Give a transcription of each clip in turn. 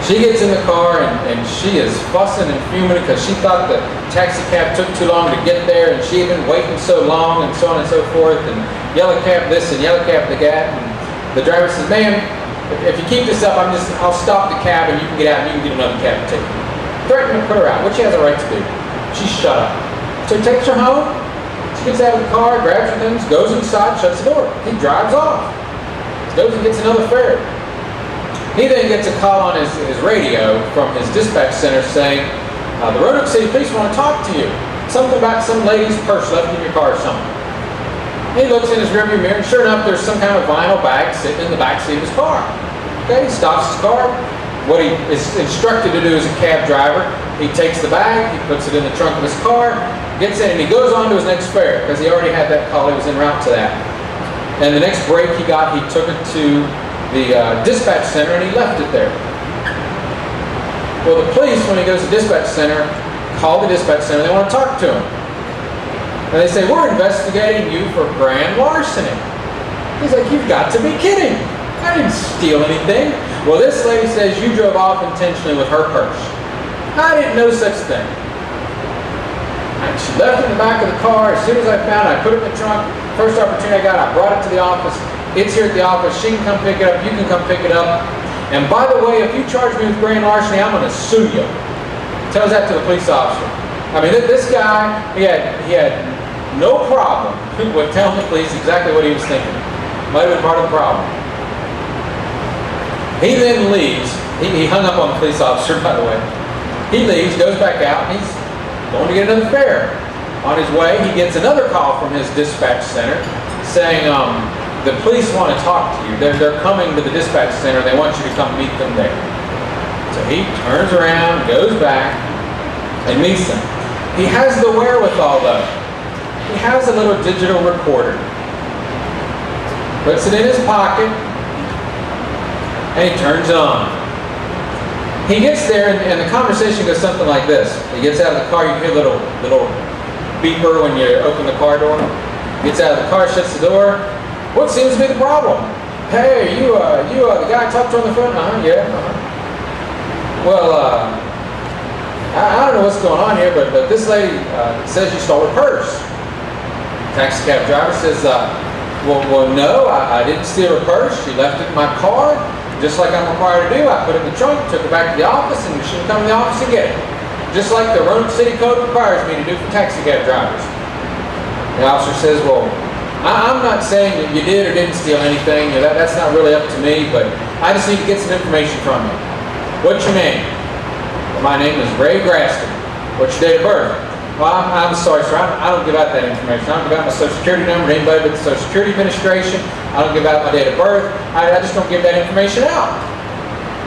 She gets in the car and she is fussing and fuming because she thought the taxi cab took too long to get there, and she had been waiting so long, and so on and so forth, and yellow cab this and yellow cab that. And the driver says, "Ma'am, if you keep this up, I'll stop the cab and you can get out and you can get another cab to take you." Threatening to put her out, which she has a right to do. She's shut up. So he takes her home. She gets out of the car, grabs her things, goes inside, shuts the door. He drives off. Goes and gets another fare. He then gets a call on his radio from his dispatch center saying, the Roanoke City Police want to talk to you. Something about some lady's purse left in your car or something. He looks in his rearview mirror, and sure enough, there's some kind of vinyl bag sitting in the back seat of his car. Okay, he stops his car. What he is instructed to do as a cab driver, he takes the bag, he puts it in the trunk of his car, gets in, and he goes on to his next fare because he already had that call. He was en route to that. And the next break he got, he took it to the dispatch center and he left it there. Well, the police, when he goes to the dispatch center, call the dispatch center. They want to talk to him. And they say, "We're investigating you for grand larceny." He's like, "You've got to be kidding. I didn't steal anything." Well, this lady says you drove off intentionally with her purse. I didn't know such thing. And she left it in the back of the car. As soon as I found it, I put it in the trunk. First opportunity I got, I brought it to the office. It's here at the office. She can come pick it up. You can come pick it up. And by the way, if you charge me with grand larceny, I'm going to sue you. Tells that to the police officer. I mean, this guy, he had no problem with telling the police exactly what he was thinking. Might have been part of the problem. He then leaves. He hung up on the police officer, by the way. He leaves, goes back out, and he's going to get another fare. On his way, he gets another call from his dispatch center saying, the police want to talk to you. They're coming to the dispatch center. They want you to come meet them there. So he turns around, goes back, and meets them. He has the wherewithal, though. He has a little digital recorder. Puts it in his pocket, and he turns it on. He gets there, and the conversation goes something like this. He gets out of the car. You hear a little beeper when you open the car door. Gets out of the car, shuts the door. "What seems to be the problem?" "Hey, you the guy I talked to on the phone?" "Yeah. Well, I don't know what's going on here, but this lady says you stole her purse." Taxi cab driver says, well, no, I didn't steal her purse. She left it in my car, just like I'm required to do. I put it in the trunk, took it back to the office, and she can come to the office and get it. Just like the Roanoke City Code requires me to do for taxi cab drivers. The officer says, "Well, I'm not saying that you did or didn't steal anything. That's not really up to me, but I just need to get some information from you. What's your name?" "Well, my name is Ray Graston." "What's your date of birth?" "Well, I'm sorry, sir. I don't give out that information. I don't give out my Social Security number to anybody but the Social Security Administration. I don't give out my date of birth. I just don't give that information out."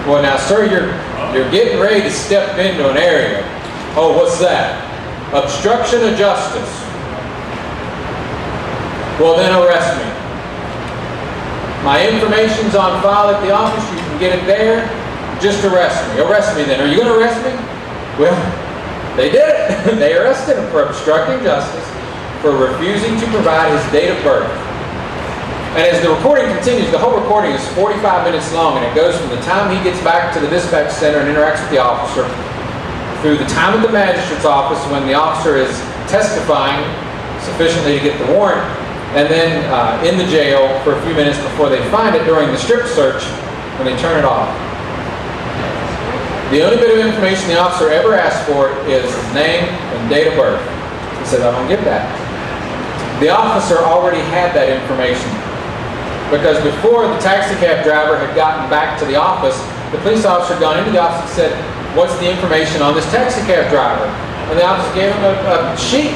"Well, now, sir, you're getting ready to step into an area." "Oh, what's that?" "Obstruction of justice." "Well, then arrest me. My information's on file at the office. You can get it there. Just arrest me." "Arrest me then. Are you going to arrest me?" Well, they did it. They arrested him for obstructing justice, for refusing to provide his date of birth. And as the recording continues, the whole recording is 45 minutes long, and it goes from the time he gets back to the dispatch center and interacts with the officer, through the time at the magistrate's office when the officer is testifying sufficiently to get the warrant, and then in the jail for a few minutes before they find it during the strip search when they turn it off. The only bit of information the officer ever asked for is his name and date of birth. He said, "I don't give that." The officer already had that information because before the taxi cab driver had gotten back to the office, the police officer had gone into the office and said, "What's the information on this taxi cab driver?" And the officer gave him a sheet.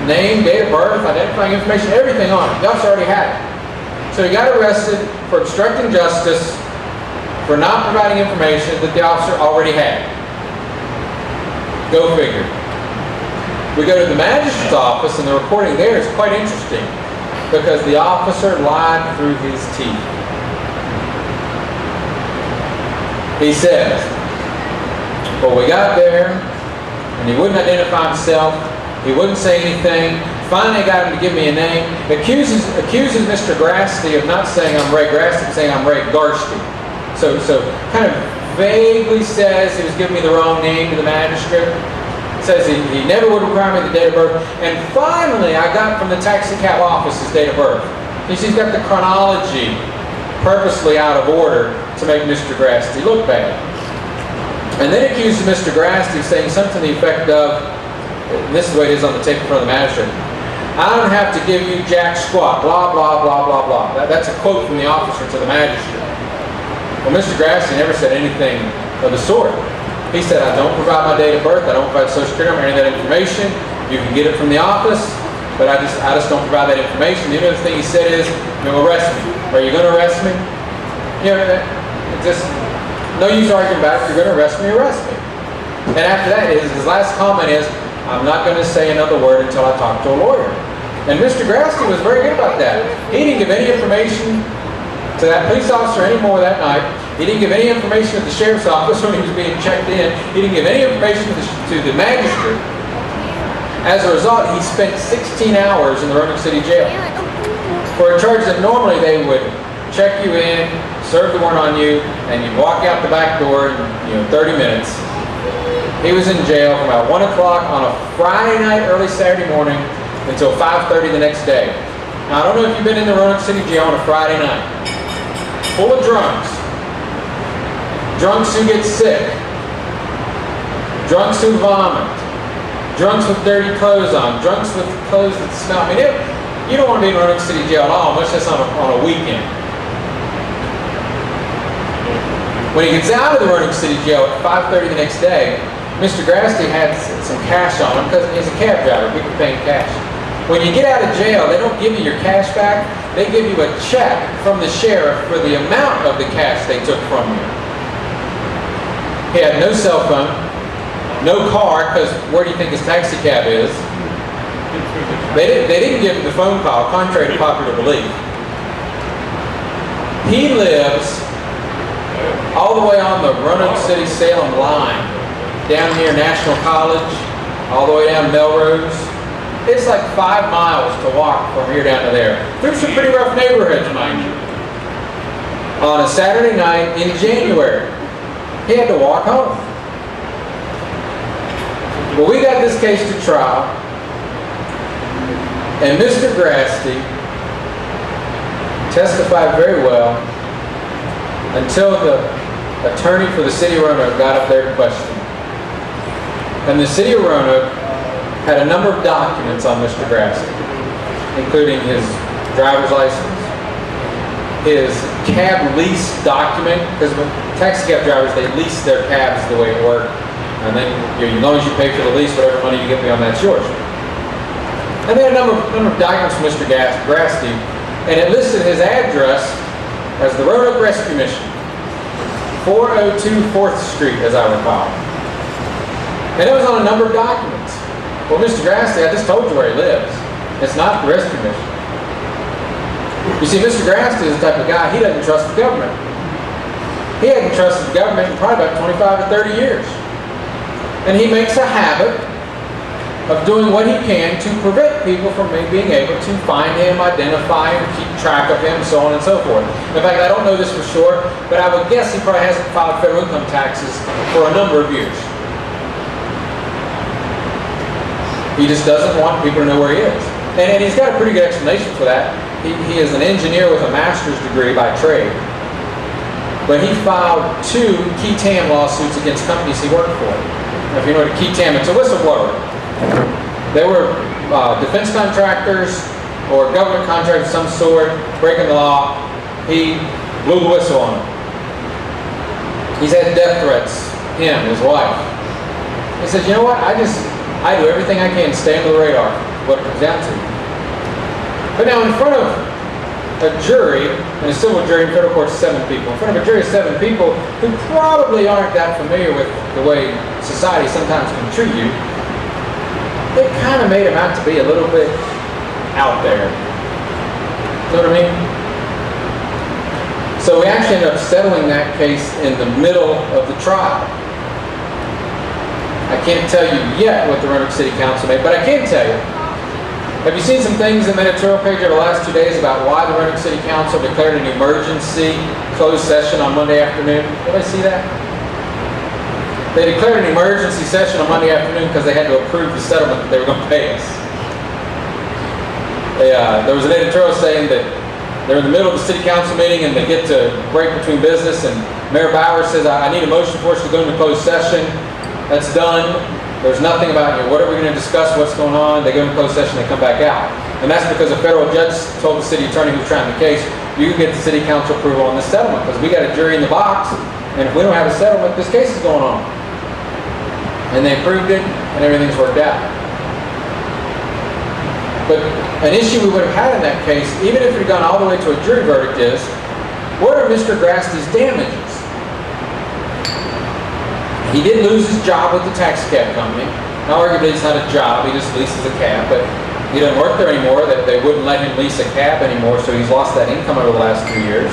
Name, date of birth, identifying information, everything on it. The officer already had it. So he got arrested for obstructing justice for not providing information that the officer already had. Go figure. We go to the magistrate's office, and the recording there is quite interesting because the officer lied through his teeth. He says, "Well, we got there, and he wouldn't identify himself. He wouldn't say anything. Finally got him to give me a name. Accuses Mr. Grasty of not saying I'm Ray Grasty, but saying I'm Ray Garsty. So kind of vaguely says he was giving me the wrong name to the magistrate. Says he never would require me the date of birth. And finally, I got from the taxi cab office his date of birth. He's got the chronology purposely out of order to make Mr. Grasty look bad. And then accuses Mr. Grasty of saying something to the effect of, and this is the way it is on the tape in front of the magistrate, I don't have to give you jack squat, blah, blah, blah, blah, blah. That's a quote from the officer to the magistrate. Well, Mr. Grasty never said anything of the sort. He said, I don't provide my date of birth, I don't provide social security number, any of that information. You can get it from the office, but I just don't provide that information. The other thing he said is, arrest me. Are you going to arrest me? Just no use arguing about it. If you're going to arrest me, arrest me. And after that, his last comment is, I'm not going to say another word until I talk to a lawyer. And Mr. Grasty was very good about that. He didn't give any information to that police officer anymore that night. He didn't give any information to the sheriff's office when he was being checked in. He didn't give any information to the magistrate. As a result, he spent 16 hours in the Roanoke City Jail for a charge that normally they would check you in, serve the warrant on you, and you'd walk out the back door in 30 minutes. He was in jail from about 1 o'clock on a Friday night, early Saturday morning, until 5:30 the next day. Now, I don't know if you've been in the Roanoke City Jail on a Friday night. Full of drunks. Drunks who get sick. Drunks who vomit. Drunks with dirty clothes on. Drunks with clothes that smell. I mean, you don't want to be in Roanoke City Jail at all, much less on a weekend. When he gets out of the Roanoke City Jail at 5:30 the next day, Mr. Grasty had some cash on him because he's a cab driver. People paying cash. When you get out of jail, they don't give you your cash back. They give you a check from the sheriff for the amount of the cash they took from you. He had no cell phone, no car, because where do you think his taxi cab is? They didn't give him the phone call, contrary to popular belief. He lives all the way on the Roanoke City-Salem line, down near National College, all the way down Melrose. It's like 5 miles to walk from here down to there. Through some pretty rough neighborhoods, mind you. On a Saturday night in January, he had to walk home. Well, we got this case to trial, and Mr. Grasty testified very well until the attorney for the city of Roanoke got up there to question him. And the city of Roanoke had a number of documents on Mr. Grasty, including his driver's license, his cab lease document, because with taxi cab drivers, they lease their cabs the way it worked. And then, as long as you pay for the lease, whatever money you get beyond that's yours. And they had a number of documents from Mr. Grasty, and it listed his address as the Roanoke Rescue Mission, 402 4th Street, as I recall. And it was on a number of documents. Well, Mr. Grasty, I just told you where he lives. It's not the rescue mission. You see, Mr. Grasty is the type of guy, he doesn't trust the government. He hasn't trusted the government in probably about 25 or 30 years. And he makes a habit of doing what he can to prevent people from being able to find him, identify him, keep track of him, so on and so forth. In fact, I don't know this for sure, but I would guess he probably hasn't filed federal income taxes for a number of years. He just doesn't want people to know where he is. And he's got a pretty good explanation for that. He is an engineer with a master's degree by trade. But he filed 2 key tam lawsuits against companies he worked for. Now, if you know what a key tam, it's a whistleblower. They were defense contractors or government contractors of some sort, breaking the law. He blew the whistle on them. He's had death threats, him, his wife. He says, you know what, I do everything I can to stay under the radar, what it comes down to. But now in front of a jury, and a civil jury in federal court is 7 people, in front of a jury of 7 people who probably aren't that familiar with the way society sometimes can treat you, it kind of made him out to be a little bit out there. You know what I mean? So we actually ended up settling that case in the middle of the trial. I can't tell you yet what the Roanoke City Council made, but I can tell you. Have you seen some things in the editorial page over the last 2 days about why the Roanoke City Council declared an emergency closed session on Monday afternoon? Did I see that? They declared an emergency session on Monday afternoon because they had to approve the settlement that they were going to pay us. There was an editorial saying that they're in the middle of the city council meeting and they get to break between business, and Mayor Bauer says, I need a motion for us to go into closed session. That's done. There's nothing about, what are we going to discuss, what's going on. They go into closed session, they come back out. And that's because a federal judge told the city attorney who's trying the case, you can get the city council approval on this settlement because we got a jury in the box, and if we don't have a settlement, this case is going on. And they approved it, and everything's worked out. But an issue we would have had in that case, even if it had gone all the way to a jury verdict, is what are Mr. Grasty's damages? He did lose his job with the taxi cab company. Now, arguably, it's not a job. He just leases a cab, but he doesn't work there anymore. They wouldn't let him lease a cab anymore, so he's lost that income over the last 3 years.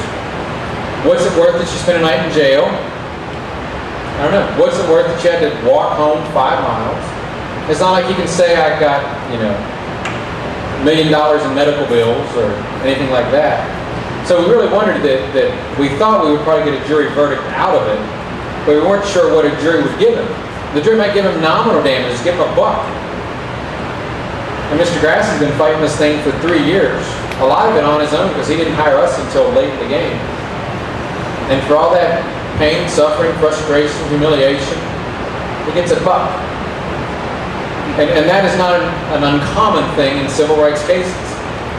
What's it worth that you spent a night in jail? I don't know. What's it worth that you had to walk home 5 miles? It's not like you can say I got, $1 million in medical bills or anything like that. So we really wondered that we thought we would probably get a jury verdict out of it, but we weren't sure what a jury would give him. The jury might give him nominal damages, give him $1. And Mr. Grasty's been fighting this thing for 3 years. A lot of it on his own because he didn't hire us until late in the game. And for all that pain, suffering, frustration, humiliation, he gets $1. And that is not an uncommon thing in civil rights cases.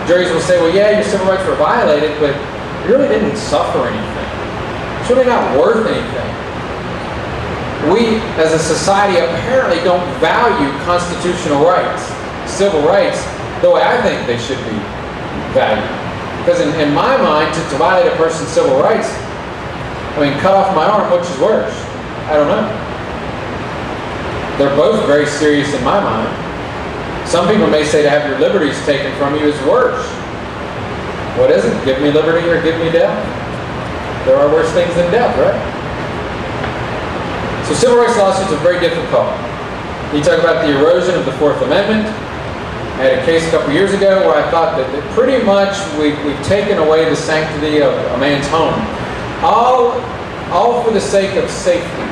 Juries will say, well, yeah, your civil rights were violated, but you really didn't suffer anything. It's really not worth anything. We, as a society, apparently don't value constitutional rights, civil rights, the way I think they should be valued. Because in my mind, to violate a person's civil rights, cut off my arm, which is worse? I don't know. They're both very serious in my mind. Some people may say to have your liberties taken from you is worse. What is it? Give me liberty or give me death? There are worse things than death, right? So civil rights lawsuits are very difficult. You talk about the erosion of the Fourth Amendment. I had a case a couple years ago where I thought that pretty much we've taken away the sanctity of a man's home. All for the sake of safety.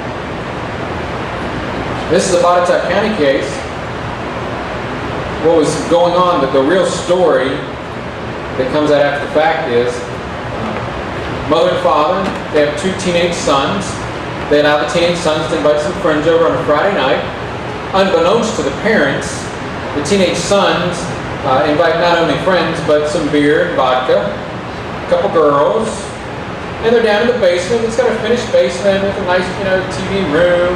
This is a Botetourt County case. What was going on, the real story that comes out after the fact is mother and father, they have 2 teenage sons. They allow the teenage sons to invite some friends over on a Friday night. Unbeknownst to the parents, the teenage sons invite not only friends, but some beer and vodka, a couple girls, and they're down in the basement. It's got a finished basement with a nice, TV room,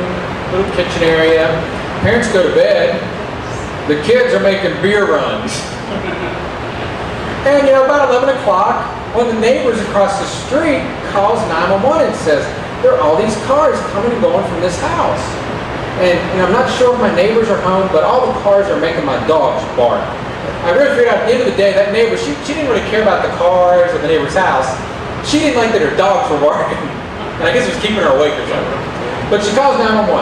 little kitchen area. Parents go to bed. The kids are making beer runs. And about 11 o'clock, one of the neighbors across the street calls 911 and says, there are all these cars coming and going from this house. And I'm not sure if my neighbors are home, but all the cars are making my dogs bark. I really figured out at the end of the day, that neighbor, she didn't really care about the cars or the neighbor's house. She didn't like that her dogs were barking. And I guess it was keeping her awake or something. But she calls 911.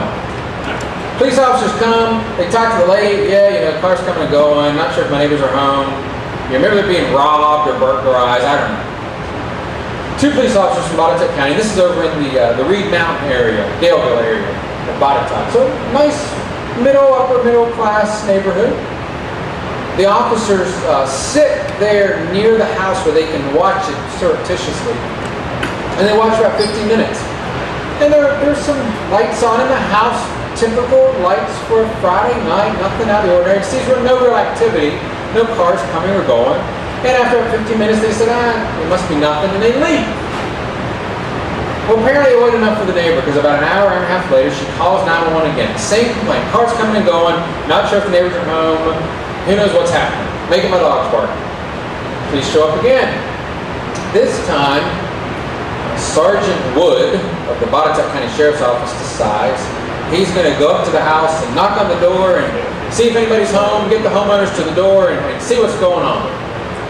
Police officers come, they talk to the lady, cars coming and going, not sure if my neighbors are home. Maybe they're being robbed or burglarized, I don't know. 2 police officers from Botetourt County. This is over in the Reed Mountain area, Daleville area of Botetourt. So nice upper middle class neighborhood. The officers sit there near the house where they can watch it surreptitiously. And they watch for about 15 minutes. And there's some lights on in the house, typical lights for a Friday night, nothing out of the ordinary. It seems no real activity, no cars coming or going. And after 15 minutes, they said, it must be nothing, and they leave. Well, apparently it wasn't enough for the neighbor, because about an hour and a half later, she calls 911 again. Same complaint. Cars coming and going, not sure if the neighbors are home, who knows what's happening. Making my dogs bark. Please show up again. This time, Sergeant Wood of the Botetourt County Sheriff's Office decides he's going to go up to the house and knock on the door and see if anybody's home, get the homeowners to the door and see what's going on.